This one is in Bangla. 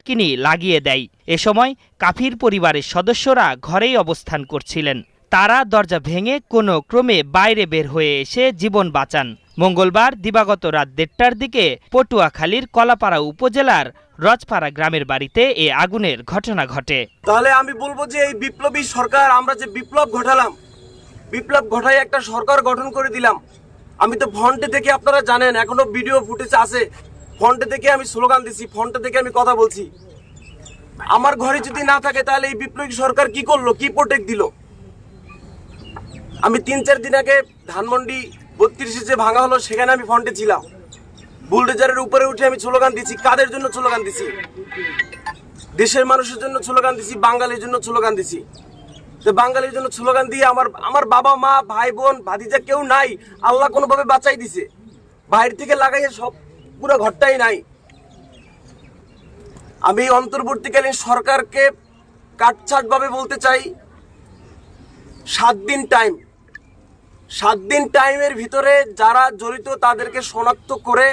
ছিটকিনি লাগিয়ে দেয়। এ সময় কাফির পরিবারের সদস্যরা ঘরেই অবস্থান করছিলেন। তারা দরজা ভেঙে কোনো ক্রমে বাইরে বের হয়ে এসে জীবন বাঁচান। মঙ্গলবার দিবাগত রাত ১:৩০টার দিকে পটুয়াখালীর কলাপাড়া উপজেলার রজপাড়া গ্রামের বাড়িতে এ আগুনের ঘটনা ঘটে। তাহলে আমি বলবো যে এই বিপ্লবী সরকার, আমরা যে বিপ্লব ঘটালাম, বিপ্লব ঘটাই একটা সরকার গঠন করে দিলাম। আমি তো ফ্রন্টে থেকে, আপনারা জানেন এখনো ভিডিও ফুটেজ আছে, ফ্রন্টে থেকে আমি স্লোগান দিছি, ফ্রন্টে থেকে আমি কথা বলছি। আমার ঘরে যদি না থাকে তাহলে এই বিপ্লবী সরকার কি করলো, কি প্রোটেক্ট দিল? আমি ৩-৪ দিন আগে ধানমন্ডি ৩২ যে ভাঙা হলো সেখানে আমি ফ্রন্টে ছিলাম। বুলডোজারের উপরে উঠে আমি স্লোগান দিছি। কাদের জন্য স্লোগান দিছি? দেশের মানুষের জন্য স্লোগান দিছি, বাঙালির জন্য স্লোগান দিছি। তো বাঙালির জন্য স্লোগান দিয়ে আমার বাবা মা ভাই বোন ভাতিজা কেউ নাই, আল্লাহ কোনোভাবে বাঁচাই দিছে। বাইরে থেকে লাগাইয়ে সব পুরো ঘরটাই নাই। আমি অন্তর্বর্তীকালীন সরকারকে কাটছাট ভাবে বলতে চাই, 7 দিন টাইমের ভিতরে যারা জড়িত তাদেরকে শনাক্ত করে